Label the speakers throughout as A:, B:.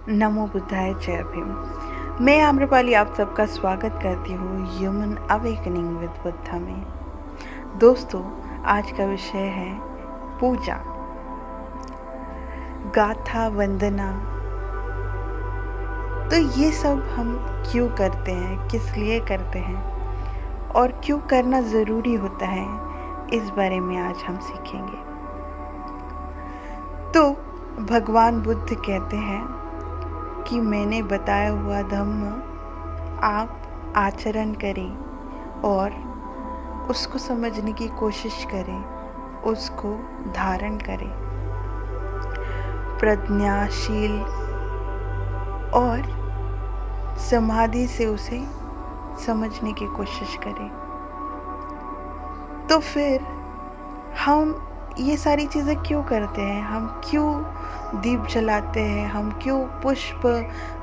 A: नमो बुद्धाय जय भीम। मैं आम्रपाली आप सबका स्वागत करती हूँ ह्यूमन अवेकनिंग विद बुद्धा में। दोस्तों, आज का विषय है पूजा, गाथा, वंदना। तो ये सब हम क्यों करते हैं, किस लिए करते हैं और क्यों करना ज़रूरी होता है, इस बारे में आज हम सीखेंगे। तो भगवान बुद्ध कहते हैं कि मैंने बताया हुआ धम्म आप आचरण करें और उसको समझने की कोशिश करें, उसको धारण करें, प्रज्ञाशील और समाधि से उसे समझने की कोशिश करें। तो फिर हम ये सारी चीज़ें क्यों करते हैं? हम क्यों दीप जलाते हैं? हम क्यों पुष्प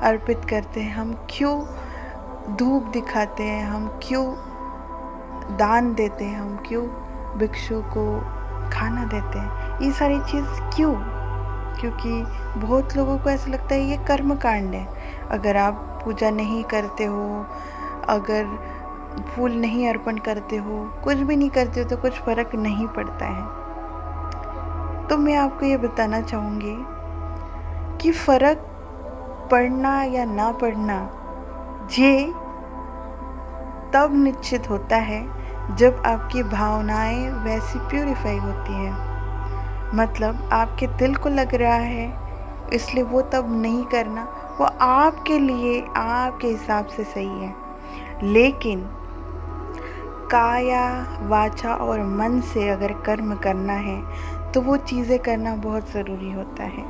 A: अर्पित करते हैं? हम क्यों धूप दिखाते हैं? हम क्यों दान देते हैं? हम क्यों भिक्षु को खाना देते हैं? ये सारी चीज़ क्यों? क्योंकि बहुत लोगों को ऐसा लगता है ये कर्म कांड है। अगर आप पूजा नहीं करते हो, अगर फूल नहीं अर्पण करते हो, कुछ भी नहीं करते हो, तो कुछ फर्क नहीं पड़ता है। तो मैं आपको ये बताना चाहूँगी कि फ़र्क पड़ना या ना पड़ना ये तब निश्चित होता है जब आपकी भावनाएं वैसी प्यूरिफाई होती हैं। मतलब आपके दिल को लग रहा है, इसलिए वो तब नहीं करना, वो आपके लिए आपके हिसाब से सही है। लेकिन काया, वाचा और मन से अगर कर्म करना है तो वो चीज़ें करना बहुत ज़रूरी होता है।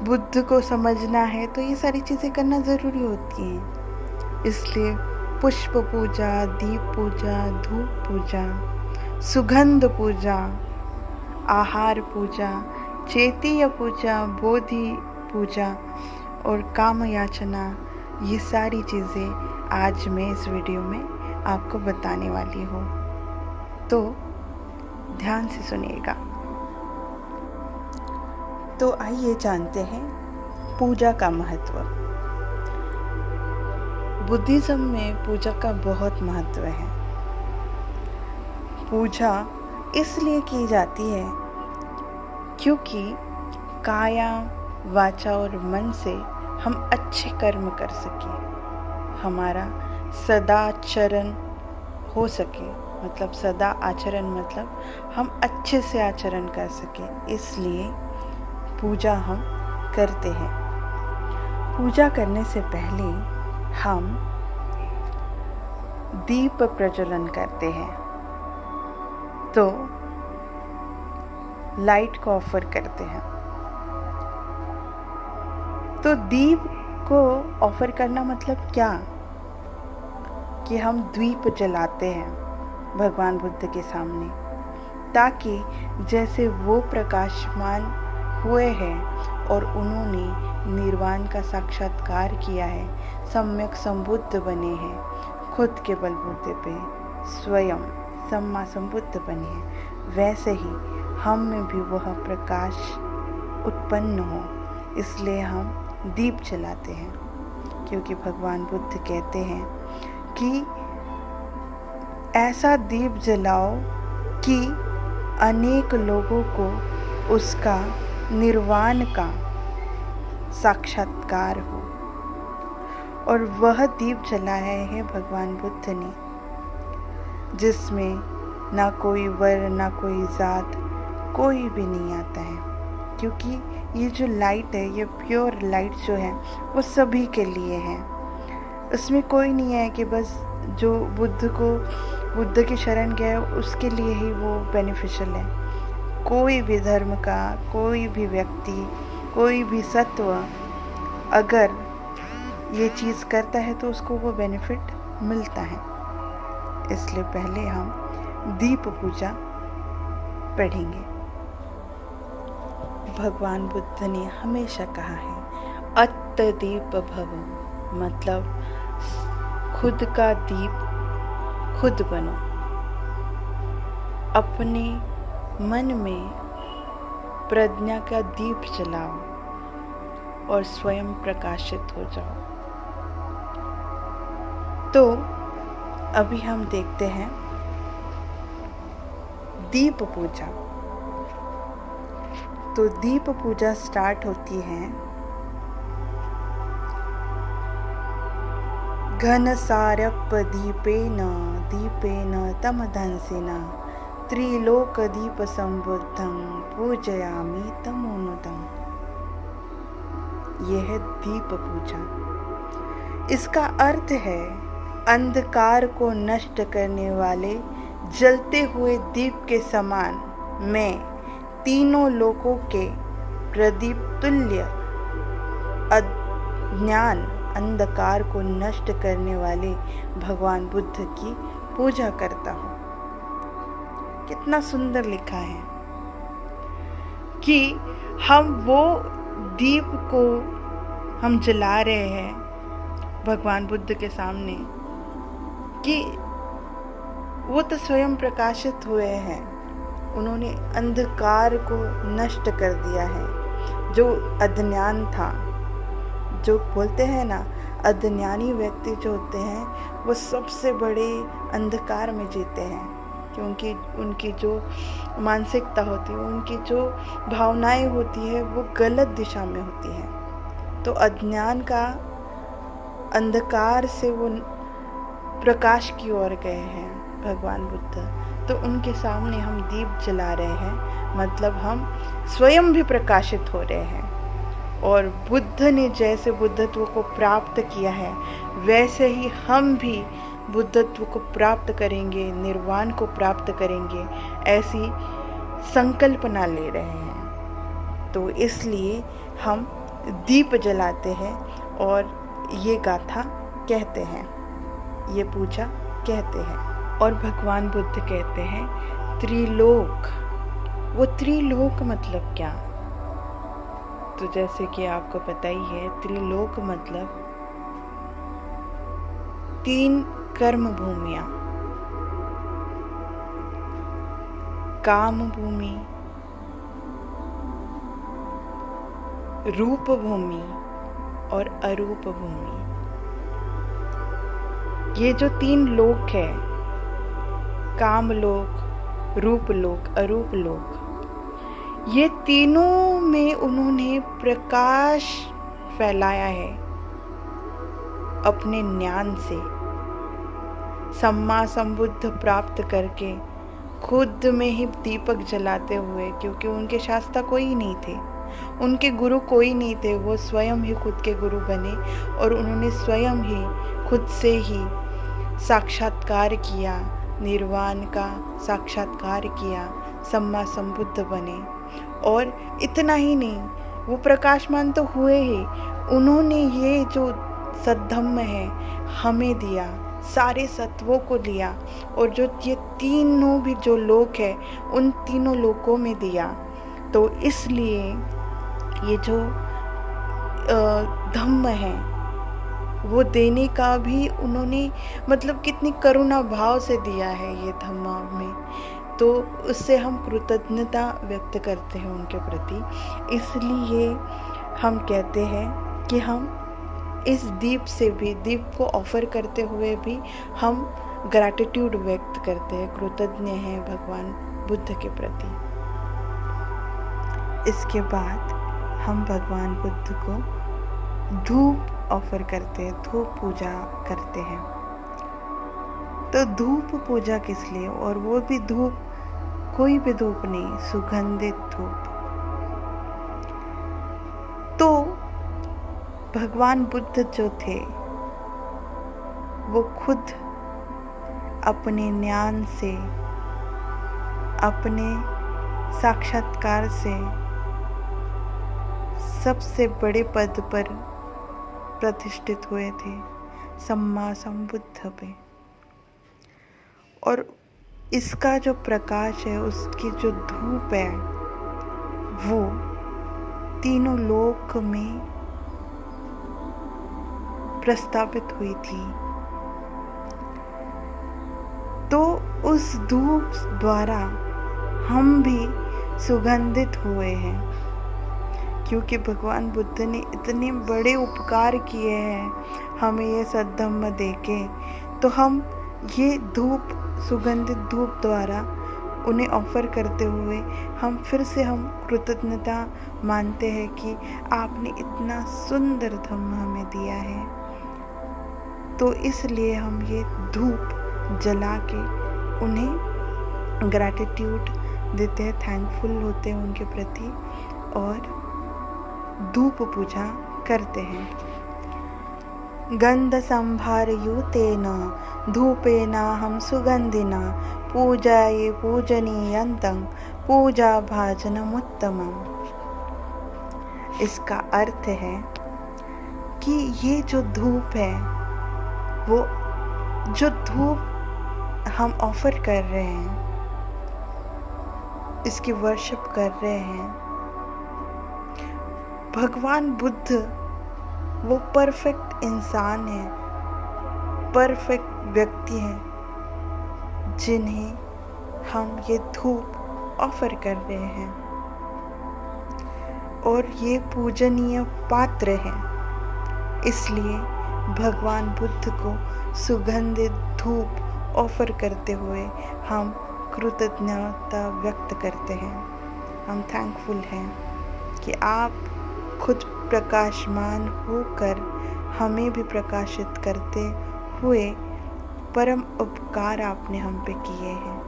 A: बुद्ध को समझना है तो ये सारी चीज़ें करना ज़रूरी होती हैं। इसलिए पुष्प पूजा, दीप पूजा, धूप पूजा, सुगंध पूजा, आहार पूजा, चैतीय पूजा, बोधि पूजा और काम याचना, ये सारी चीज़ें आज मैं इस वीडियो में आपको बताने वाली हूँ। तो ध्यान से सुनिएगा। तो आइए जानते हैं पूजा का महत्व। बुद्धिज्म में पूजा का बहुत महत्व है। पूजा इसलिए की जाती है क्योंकि काया, वाचा और मन से हम अच्छे कर्म कर सकें, हमारा सदाचरण हो सके। मतलब सदा आचरण मतलब हम अच्छे से आचरण कर सकें, इसलिए पूजा हम करते हैं। पूजा करने से पहले हम दीप प्रज्वलन करते हैं, तो लाइट को ऑफर करते हैं। तो दीप को ऑफर करना मतलब क्या? कि हम दीप जलाते हैं भगवान बुद्ध के सामने, ताकि जैसे वो प्रकाशमान हुए हैं और उन्होंने निर्वाण का साक्षात्कार किया है, सम्यक संबुद्ध बने हैं, खुद के बलबूते पे स्वयं सम्मा संबुद्ध बने हैं, वैसे ही हम में भी वह प्रकाश उत्पन्न हो, इसलिए हम दीप जलाते हैं। क्योंकि भगवान बुद्ध कहते हैं कि ऐसा दीप जलाओ कि अनेक लोगों को उसका निर्वाण का साक्षात्कार हो। और वह दीप जलाया है भगवान बुद्ध ने, जिसमें ना कोई वर्ण, ना कोई जात, कोई भी नहीं आता है। क्योंकि ये जो लाइट है, ये प्योर लाइट जो है, वो सभी के लिए है। उसमें कोई नहीं है कि बस जो बुद्ध की शरण गया है उसके लिए ही वो बेनिफिशियल है। कोई भी धर्म का, कोई भी व्यक्ति, कोई भी सत्व अगर ये चीज़ करता है तो उसको वो बेनिफिट मिलता है। इसलिए पहले हम दीप पूजा पढ़ेंगे। भगवान बुद्ध ने हमेशा कहा है अत्त दीप भव, मतलब खुद का दीप खुद बनो। अपने मन में प्रज्ञा का दीप जलाओ और स्वयं प्रकाशित हो जाओ। तो अभी हम देखते हैं दीप पूजा। तो दीप पूजा स्टार्ट होती है घनसारप दीपेन दीपेन तमधंसिन त्रिलोक दीप संबुद्धं पूजयामि तमोनुदम्। यह है दीप पूजा। इसका अर्थ है अंधकार को नष्ट करने वाले जलते हुए दीप के समान मैं तीनों लोकों के प्रदीप तुल्य अज्ञान अंधकार को नष्ट करने वाले भगवान बुद्ध की पूजा करता हूँ। कितना सुंदर लिखा है कि हम वो दीप को हम जला रहे हैं भगवान बुद्ध के सामने कि वो तो स्वयं प्रकाशित हुए हैं। उन्होंने अंधकार को नष्ट कर दिया है। जो अज्ञान था, जो बोलते हैं ना, अज्ञानी व्यक्ति जो होते हैं वो सबसे बड़े अंधकार में जीते हैं, क्योंकि उनकी जो मानसिकता होती है, उनकी जो भावनाएं होती है वो गलत दिशा में होती है। तो अज्ञान का अंधकार से वो प्रकाश की ओर गए हैं भगवान बुद्ध। तो उनके सामने हम दीप जला रहे हैं, मतलब हम स्वयं भी प्रकाशित हो रहे हैं। और बुद्ध ने जैसे बुद्धत्व को प्राप्त किया है वैसे ही हम भी बुद्धत्व को प्राप्त करेंगे, निर्वाण को प्राप्त करेंगे, ऐसी संकल्पना ले रहे हैं। तो इसलिए हम दीप जलाते हैं और ये गाथा कहते हैं, ये पूजा कहते हैं। और भगवान बुद्ध कहते हैं त्रिलोक। वो त्रिलोक मतलब क्या? तो जैसे कि आपको पता ही है, त्रिलोक मतलब 3 कर्म भूमियां, काम भूमि, रूप भूमि और अरूप भूमि। ये जो 3 लोक है, काम लोक, रूप लोक, अरूप लोक, ये तीनों में उन्होंने प्रकाश फैलाया है अपने ज्ञान से, सम्मा संबुद्ध प्राप्त करके, खुद में ही दीपक जलाते हुए, क्योंकि उनके शास्त्रा कोई नहीं थे, उनके गुरु कोई नहीं थे, वो स्वयं ही खुद के गुरु बने और उन्होंने स्वयं ही खुद से ही साक्षात्कार किया, निर्वाण का साक्षात्कार किया, सम्मा संबुद्ध बने। और इतना ही नहीं, वो प्रकाशमान तो हुए ही, उन्होंने ये जो सद्धम्म है हमें दिया, सारे सत्वों को लिया और जो ये तीनों भी जो लोक है उन तीनों लोकों में दिया। तो इसलिए ये जो धम्म है वो देने का भी उन्होंने मतलब कितनी करुणा भाव से दिया है ये धम्म में। तो उससे हम कृतज्ञता व्यक्त करते हैं उनके प्रति। इसलिए हम कहते हैं कि हम इस दीप से भी, दीप को ऑफर करते हुए भी हम ग्रैटिट्यूड व्यक्त करते हैं, कृतज्ञ हैं भगवान बुद्ध के प्रति। इसके बाद हम भगवान बुद्ध को धूप ऑफर करते हैं, धूप पूजा करते हैं। तो धूप पूजा किस लिए? और वो भी धूप, कोई भी धूप नहीं, सुगंधित धूप। तो भगवान बुद्ध जो थे वो खुद अपने ज्ञान से, अपने साक्षात्कार से सबसे बड़े पद पर प्रतिष्ठित हुए थे, सम्मा संबुद्ध पे। और इसका जो प्रकाश है, उसकी जो धूप है, वो तीनों लोक में प्रस्तावित हुई थी। तो उस धूप द्वारा हम भी सुगंधित हुए हैं, क्योंकि भगवान बुद्ध ने इतने बड़े उपकार किए हैं हमें ये सद्धम्म देके, तो हम ये धूप, सुगंधित धूप द्वारा उन्हें ऑफर करते हुए हम फिर से हम कृतज्ञता मानते हैं कि आपने इतना सुंदर धम्म हमें दिया है। तो इसलिए हम ये धूप जला के उन्हें ग्रैटिट्यूड देते हैं, थैंकफुल होते हैं उनके प्रति और धूप पूजा करते हैं। गंध संभारयुतेन धूपेन हम सुगंधिना पूजाये पूजनीयन्तं पूजा भाजनमुत्तमम्। इसका अर्थ है कि ये जो धूप है, वो जो धूप हम ऑफर कर रहे हैं, इसकी वर्शिप कर रहे हैं, भगवान बुद्ध वो परफेक्ट इंसान है, परफेक्ट व्यक्ति हैं जिन्हें हम ये धूप ऑफर कर रहे हैं और ये पूजनीय पात्र है। इसलिए भगवान बुद्ध को सुगंधित धूप ऑफर करते हुए हम कृतज्ञता व्यक्त करते हैं। हम थैंकफुल हैं कि आप खुद प्रकाशमान होकर हमें भी प्रकाशित करते हुए परम उपकार आपने हम पे किए हैं।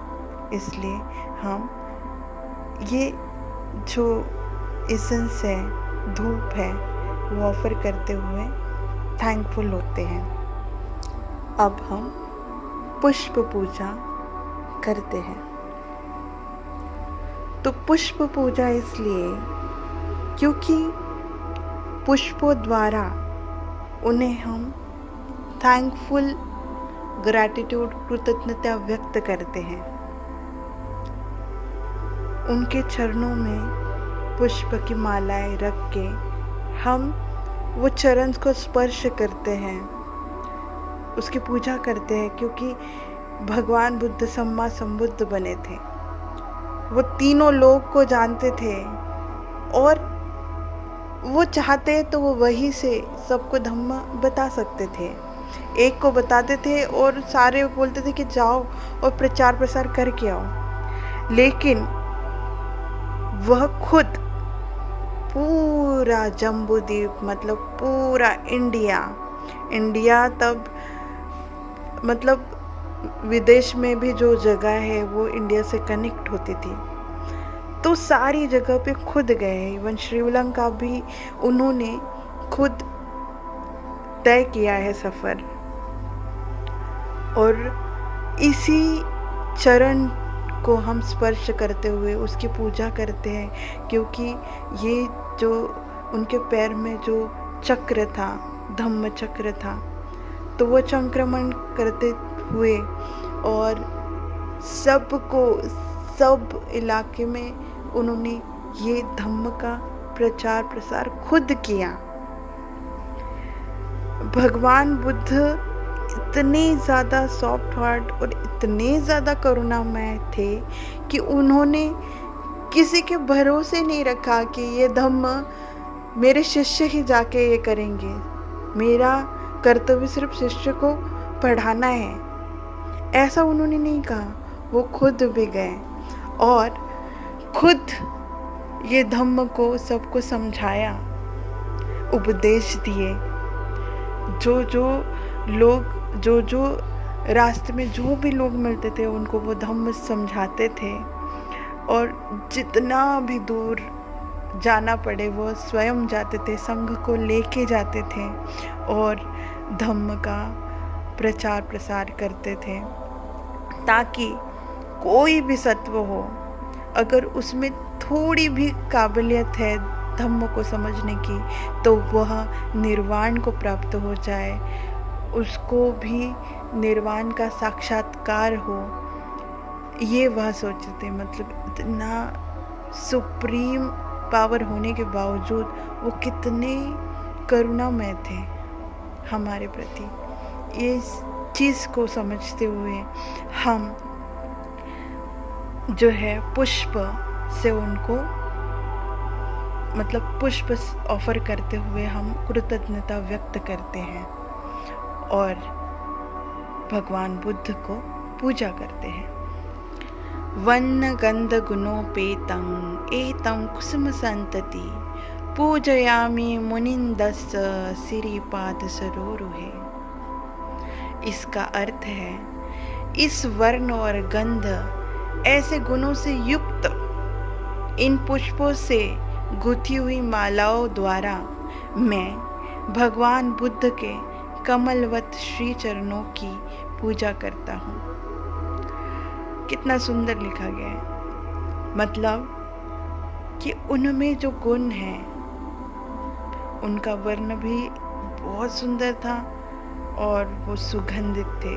A: इसलिए हम ये जो एसेंस है, धूप है, वो ऑफर करते हुए थैंकफुल होते हैं। अब हम पुष्प पूजा करते हैं। तो पुष्प पूजा इसलिए क्योंकि पुष्पों द्वारा उन्हें हम थैंकफुल, ग्रैटिट्यूड, कृतज्ञता व्यक्त करते हैं। उनके चरणों में पुष्प की मालाएं रख के हम वो चरण को स्पर्श करते हैं, उसकी पूजा करते हैं, क्योंकि भगवान बुद्ध सम्मा संबुद्ध बने थे। वो तीनों लोक को जानते थे और वो चाहते तो वो वहीं से सबको धम्म बता सकते थे। एक को बताते थे और सारे बोलते थे कि जाओ और प्रचार प्रसार करके आओ, लेकिन वह खुद पूरा जम्बूद्वीप, मतलब पूरा इंडिया तब मतलब विदेश में भी जो जगह है वो इंडिया से कनेक्ट होती थी, तो सारी जगह पे खुद गए। इवन श्रीलंका भी उन्होंने खुद तय किया है सफ़र, और इसी चरण को हम स्पर्श करते हुए उसकी पूजा करते हैं, क्योंकि ये जो उनके पैर में जो चक्र था, धम्म चक्र था, तो वो संक्रमण करते हुए और सब इलाके में उन्होंने ये धम्म का प्रचार प्रसार खुद किया। भगवान बुद्ध इतने ज़्यादा सॉफ्ट हार्ट और इतने ज़्यादा करुणामय थे कि उन्होंने किसी के भरोसे नहीं रखा कि ये धम्म मेरे शिष्य ही जाके ये करेंगे, मेरा कर्तव्य सिर्फ शिष्य को पढ़ाना है, ऐसा उन्होंने नहीं कहा। वो खुद भी गए और खुद ये धम्म को सबको समझाया, उपदेश दिए। जो रास्ते में जो भी लोग मिलते थे उनको वो धम्म समझाते थे, और जितना भी दूर जाना पड़े वो स्वयं जाते थे, संघ को लेके जाते थे और धम्म का प्रचार प्रसार करते थे, ताकि कोई भी सत्व हो, अगर उसमें थोड़ी भी काबिलियत है धम्म को समझने की, तो वह निर्वाण को प्राप्त हो जाए, उसको भी निर्वाण का साक्षात्कार हो। ये वह सोचते, मतलब इतना सुप्रीम पावर होने के बावजूद वो कितने करुणामय थे हमारे प्रति। ये चीज़ को समझते हुए हम जो है पुष्प से उनको मतलब पुष्प ऑफर करते हुए हम कृतज्ञता व्यक्त करते हैं और भगवान बुद्ध को पूजा करते हैं। वन्न गंध गुणोपेतं एतं कुसुम संतति पूजयामि मुनिन्दस्य सिरिपाद सरोरुहे। इसका अर्थ है, इस वर्ण और गंध ऐसे गुणों से युक्त इन पुष्पों से गुथी हुई मालाओं द्वारा मैं भगवान बुद्ध के कमलवत श्री चरणों की पूजा करता हूँ। कितना सुंदर लिखा गया है। मतलब कि उनमें जो गुण हैं, उनका वर्ण भी बहुत सुंदर था और वो सुगंधित थे,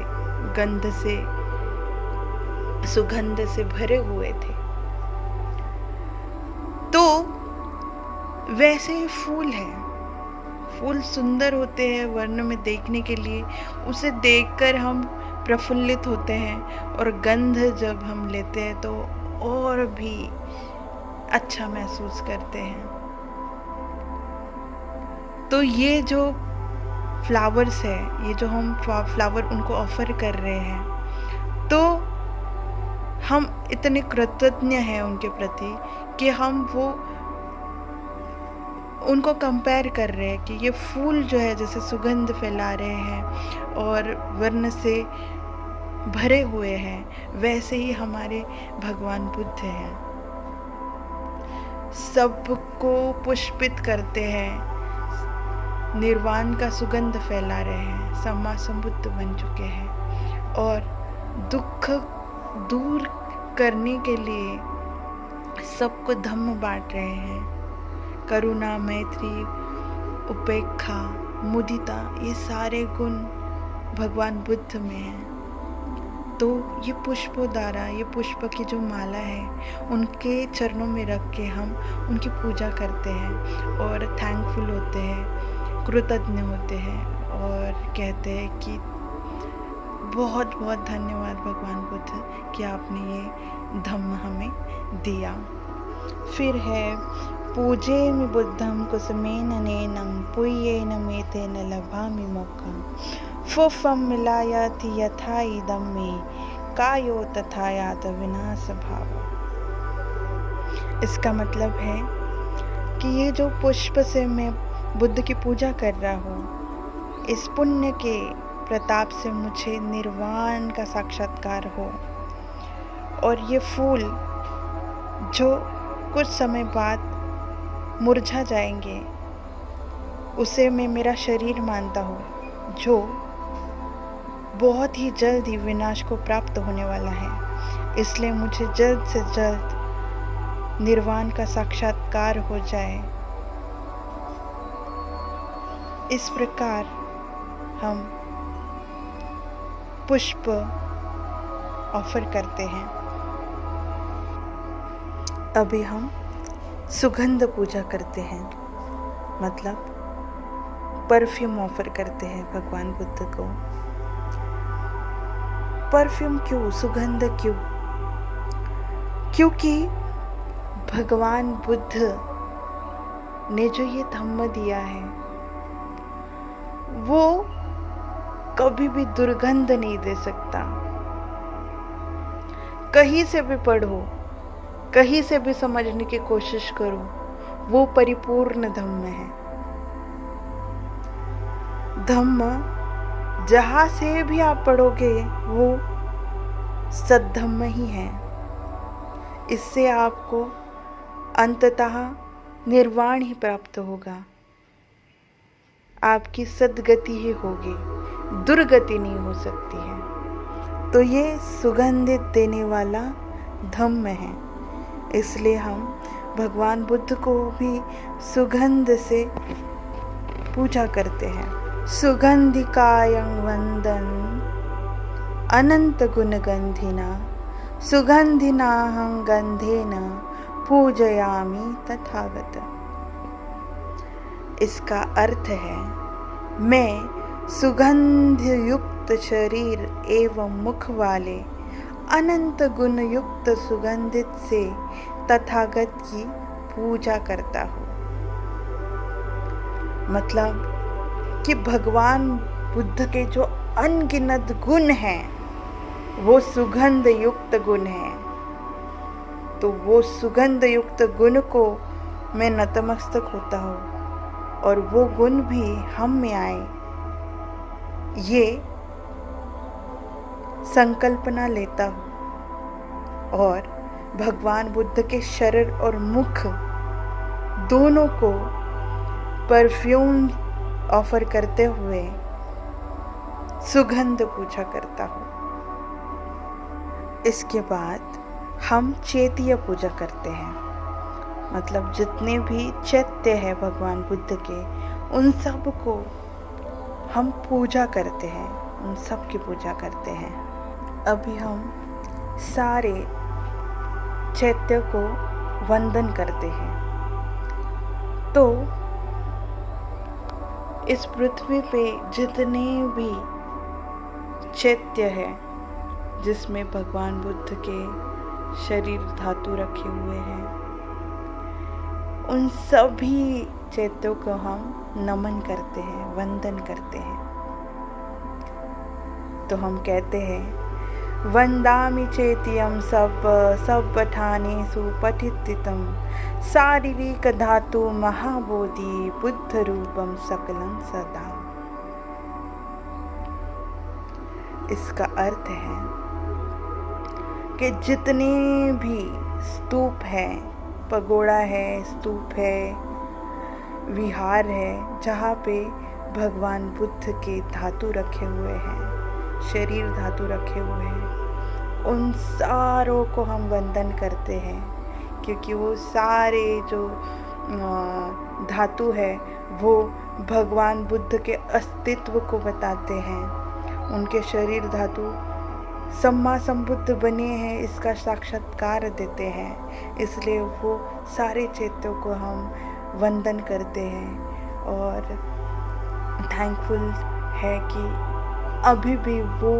A: सुगंध से भरे हुए थे। तो वैसे ही फूल है, फूल सुंदर होते हैं वर्ण में देखने के लिए, उसे देखकर हम प्रफुल्लित होते हैं और गंध जब हम लेते हैं तो और भी अच्छा महसूस करते हैं। तो ये जो फ्लावर्स है, ये जो हम फ्लावर उनको ऑफर कर रहे हैं, तो हम इतने कृतज्ञ हैं उनके प्रति कि हम वो उनको कंपेयर कर रहे हैं कि ये फूल जो है जैसे सुगंध फैला रहे हैं और वर्ण से भरे हुए हैं, वैसे ही हमारे भगवान बुद्ध हैं, सबको पुष्पित करते हैं, निर्वाण का सुगंध फैला रहे हैं, सम्मा संबुद्ध बन चुके हैं और दुख दूर करने के लिए सबको धम्म बांट रहे हैं। करुणा, मैत्री, उपेक्षा, मुदिता, ये सारे गुण भगवान बुद्ध में हैं। तो ये पुष्पों द्वारा, ये पुष्प की जो माला है, उनके चरणों में रख के हम उनकी पूजा करते हैं और थैंकफुल होते हैं, कृतज्ञ होते हैं और कहते हैं कि बहुत बहुत धन्यवाद भगवान बुद्ध कि आपने ये धम्म हमें दिया। फिर है पूजेमि बुद्धं कुसुमेन नैनं पुय्येन मेतेन लभामि मोक्षं फुफं मिलायाति यथा इदं मे कायो तथा यात विनाश भाव। इसका मतलब है कि ये जो पुष्प से मैं बुद्ध की पूजा कर रहा हूँ, इस पुण्य के प्रताप से मुझे निर्वाण का साक्षात्कार हो और ये फूल जो कुछ समय बाद मुरझा जाएंगे, उसे मैं मेरा शरीर मानता हूँ, जो बहुत ही जल्द ही विनाश को प्राप्त होने वाला है। इसलिए मुझे जल्द से जल्द निर्वाण का साक्षात्कार हो जाए। इस प्रकार हम पुष्प ऑफर करते हैं। अभी हम सुगंध पूजा करते हैं, मतलब परफ्यूम ऑफर करते हैं भगवान बुद्ध को। परफ्यूम क्यों, सुगंध क्यों? क्योंकि भगवान बुद्ध ने जो ये धम्म दिया है, वो कभी भी दुर्गंध नहीं दे सकता। कहीं से भी पढ़ो, कहीं से भी समझने की कोशिश करो, वो परिपूर्ण धम्म है। धम्म जहाँ से भी आप पढ़ोगे वो सद्धम्म ही है। इससे आपको अंततः निर्वाण ही प्राप्त होगा, आपकी सद्गति ही होगी, दुर्गति नहीं हो सकती है। तो ये सुगंधित देने वाला धम्म है, इसलिए हम भगवान बुद्ध को भी सुगंध से पूजा करते हैं। सुगंधिकायं वंदन अनंत गुणगंधिना सुगंधिनाहं गंधेन पूजयामि तथागत। इसका अर्थ है, मैं सुगंध युक्त शरीर एवं मुख वाले अनंत गुण युक्त सुगंधित से तथागत की पूजा करता हूँ। मतलब कि भगवान बुद्ध के जो अनगिनत गुण हैं वो सुगंध युक्त गुण हैं। तो वो सुगंध युक्त गुण को मैं नतमस्तक होता हूँ और वो गुण भी हम में आए, ये संकल्पना लेता हूँ और भगवान बुद्ध के शरीर और मुख दोनों को परफ्यूम ऑफर करते हुए सुगंध पूजा करता हूँ। इसके बाद हम चैत्य पूजा करते हैं, मतलब जितने भी चैत्य है भगवान बुद्ध के उन सब को हम पूजा करते हैं, उन सब की पूजा करते हैं। अभी हम सारे चैत्य को वंदन करते हैं। तो इस पृथ्वी पे जितने भी चैत्य है जिसमें भगवान बुद्ध के शरीर धातु रखे हुए हैं, उन सभी चैत्यों को हम नमन करते हैं, वंदन करते हैं। तो हम कहते हैं वंदामि चेत्यम सब पठानेषु पठितितं शारीरिक धातु महाबोधि बुद्ध रूपम सकलं सदा। इसका अर्थ है कि जितने भी स्तूप है, पगोड़ा है, स्तूप है, विहार है, जहाँ पे भगवान बुद्ध के धातु रखे हुए हैं, शरीर धातु रखे हुए हैं, उन सारों को हम वंदन करते हैं, क्योंकि वो सारे जो धातु है वो भगवान बुद्ध के अस्तित्व को बताते हैं। उनके शरीर धातु सम्मा संबुद्ध बने हैं, इसका साक्षात्कार देते हैं। इसलिए वो सारे चैत्यों को हम वंदन करते हैं और थैंकफुल है कि अभी भी वो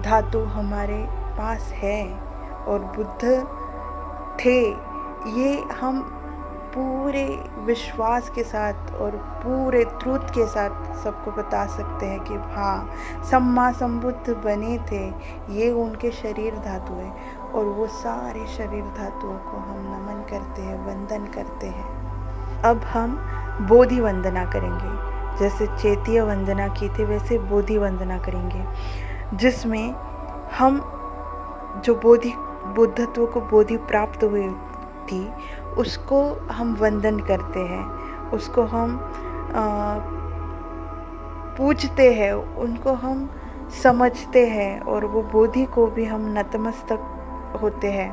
A: धातु हमारे पास है और बुद्ध थे। ये हम पूरे विश्वास के साथ और पूरे ट्रूथ के साथ सबको बता सकते हैं कि हाँ, सम्मा संबुद्ध बने थे, ये उनके शरीर धातु है और वो सारे शरीर धातुओं को हम नमन करते हैं, वंदन करते हैं। अब हम बोधि वंदना करेंगे। जैसे चैत्य वंदना की थी वैसे बोधि वंदना करेंगे, जिसमें हम जो बुद्धत्व को बोधि प्राप्त हुई थी उसको हम वंदन करते हैं, उसको हम पूजते हैं, उनको हम समझते हैं और वो बोधि को भी हम नतमस्तक होते हैं।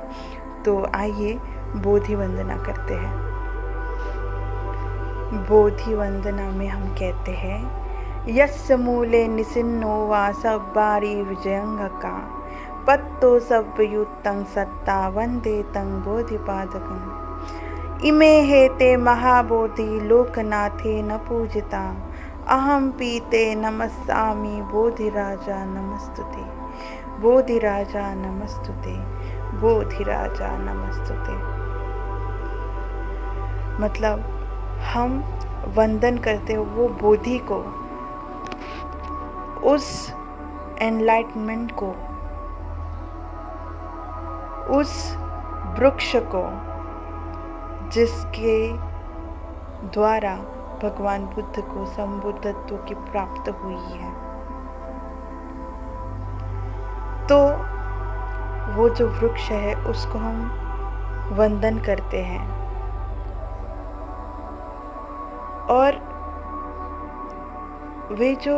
A: तो आइए बोधि वंदना करते हैं। बोधि वंदना में हम कहते हैं यस्य मूले निसिन्नो वा सब्बारी विजयंगका पत्तो सव्युत्तं सत्ता वंदे तं बोधिपादकम् इमे हेते महाबोधि लोकनाथे न पूजिता अहम पीते नमस्सामि बोधिराजा नमस्तुते बोधिराजा नमस्तुते बोधिराजा नमस्तुते। मतलब हम वंदन करते हो वो बोधि को, उस एनलाइटमेंट को, उस वृक्ष को जिसके द्वारा भगवान बुद्ध को संबुद्धत्व की प्राप्त हुई है। तो वो जो वृक्ष है उसको हम वंदन करते हैं और वे जो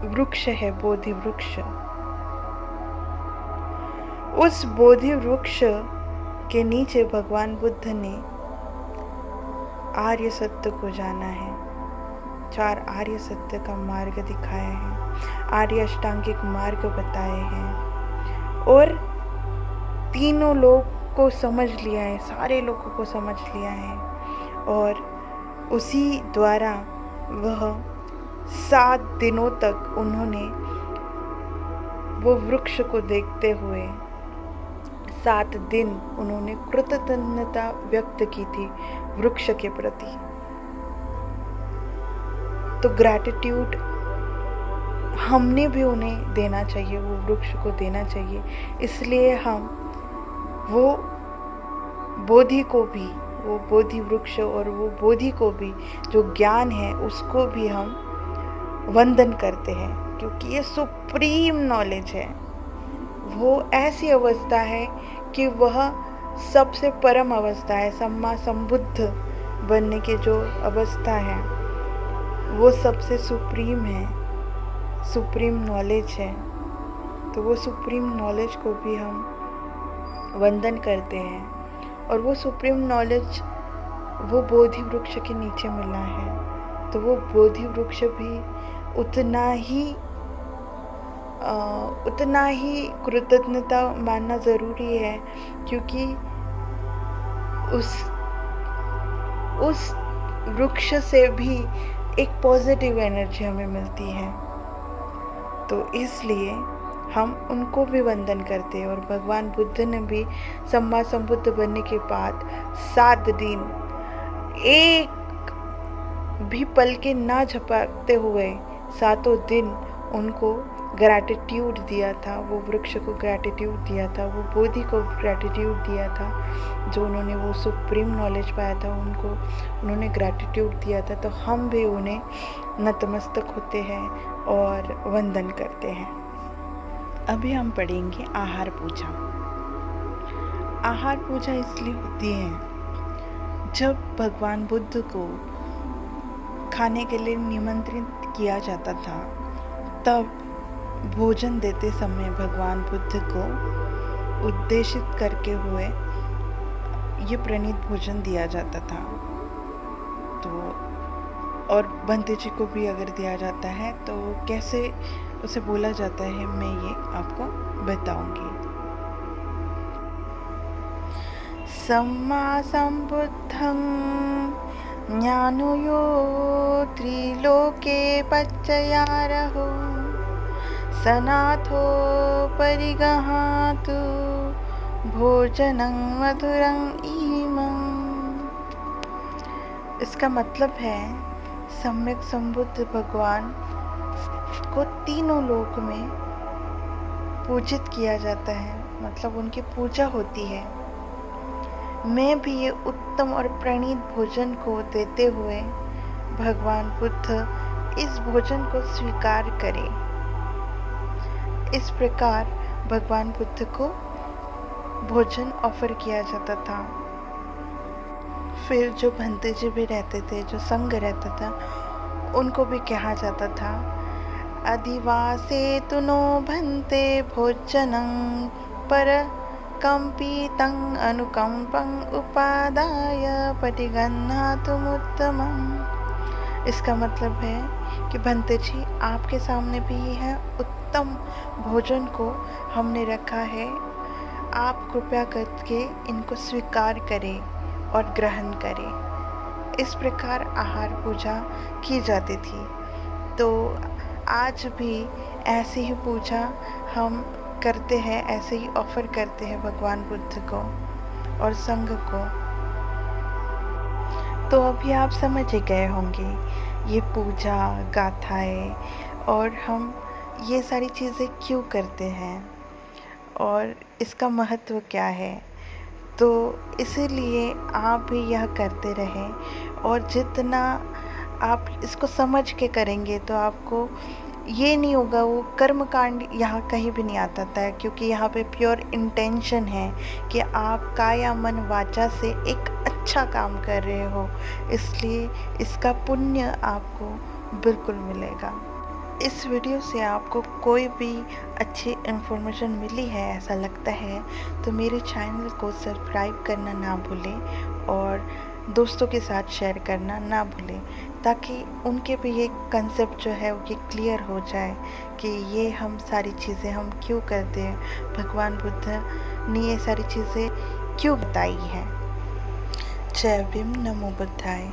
A: वृक्ष है बोधि वृक्ष, उस बोधि वृक्ष के नीचे भगवान बुद्ध ने आर्य सत्य को जाना है, 4 आर्य सत्य का मार्ग दिखाया है, आर्य अष्टांगिक मार्ग बताए हैं और तीनों लोग को समझ लिया है, सारे लोगों को समझ लिया है और उसी द्वारा वह 7 दिनों तक उन्होंने वो वृक्ष को देखते हुए 7 दिन उन्होंने कृतज्ञता व्यक्त की थी वृक्ष के प्रति। तो ग्रैटिट्यूड हमने भी उन्हें देना चाहिए, वो वृक्ष को देना चाहिए। इसलिए हम वो बोधि को भी, वो बोधि वृक्ष और वो बोधि को भी, जो ज्ञान है उसको भी हम वंदन करते हैं, क्योंकि ये सुप्रीम नॉलेज है। वो ऐसी अवस्था है कि वह सबसे परम अवस्था है। सम्मा संबुद्ध बनने की जो अवस्था है वो सबसे सुप्रीम है, सुप्रीम नॉलेज है। तो वो सुप्रीम नॉलेज को भी हम वंदन करते हैं। और वो सुप्रीम नॉलेज वो बोधि वृक्ष के नीचे मिला है, तो वो बोधि वृक्ष भी उतना ही कृतज्ञता मानना ज़रूरी है, क्योंकि उस वृक्ष से भी एक पॉजिटिव एनर्जी हमें मिलती है। तो इसलिए हम उनको भी वंदन करते हैं। और भगवान बुद्ध ने भी सम्मा संबुद्ध बनने के बाद 7 दिन एक भी पल के ना झपकते हुए 7 दिन उनको ग्रैटिट्यूड दिया था, वो वृक्ष को ग्रैटिट्यूड दिया था, वो बोधि को ग्रैटिट्यूड दिया था, जो उन्होंने वो सुप्रीम नॉलेज पाया था उनको उन्होंने ग्रैटिट्यूड दिया था। तो हम भी उन्हें नतमस्तक होते हैं और वंदन करते हैं। अभी हम पढ़ेंगे आहार पूजा। आहार पूजा इसलिए होती है, जब भगवान बुद्ध को खाने के लिए निमंत्रित किया जाता था, तब भोजन देते समय भगवान बुद्ध को उद्देशित करके हुए ये प्रणीत भोजन दिया जाता था। तो और बंते जी को भी अगर दिया जाता है तो कैसे उसे बोला जाता है, मैं ये आपको बताऊंगी। सम्मा संबुद्धं ज्ञानयो त्रिलोके पच्चयारहो सनाथो परिगहातु भोजनं मधुरं इमं। इसका मतलब है सम्यक संबुद्ध भगवान को तीनों लोक में पूजित किया जाता है, मतलब उनकी पूजा होती है। मैं भी ये उत्तम और प्रणीत भोजन को देते हुए भगवान बुद्ध इस भोजन को स्वीकार करें। इस प्रकार भगवान बुद्ध को भोजन ऑफर किया जाता था। फिर जो भंते जी भी रहते थे, जो संघ रहता था, उनको भी कहा जाता था अधिवासे तु नो भंते भोजनं पर कंपितं अनुकंपं उपादाय परिगन्नातुमुत्तमम्। इसका मतलब है कि भंते जी आपके सामने भी है उत्तम भोजन को हमने रखा है, आप कृपया करके इनको स्वीकार करें और ग्रहण करें। इस प्रकार आहार पूजा की जाती थी। तो आज भी ऐसी ही पूजा हम करते हैं, ऐसे ही ऑफर करते हैं भगवान बुद्ध को और संघ को। तो अभी आप समझ ही गए होंगे ये पूजा गाथाएं और हम ये सारी चीज़ें क्यों करते हैं और इसका महत्व क्या है। तो इसीलिए आप भी यह करते रहें, और जितना आप इसको समझ के करेंगे तो आपको ये नहीं होगा, वो कर्म कांड यहाँ कहीं भी नहीं आता था, क्योंकि यहाँ पे प्योर इंटेंशन है कि आप काया मन वाचा से एक अच्छा काम कर रहे हो, इसलिए इसका पुण्य आपको बिल्कुल मिलेगा। इस वीडियो से आपको कोई भी अच्छी इन्फॉर्मेशन मिली है ऐसा लगता है तो मेरे चैनल को सब्सक्राइब करना ना भूलें और दोस्तों के साथ शेयर करना ना भूलें, ताकि उनके भी ये कंसेप्ट जो है वो ये क्लियर हो जाए कि ये हम सारी चीज़ें हम क्यों करते हैं, भगवान बुद्ध ने ये सारी चीज़ें क्यों बताई हैं। जय भीम, नमो बुद्धाय।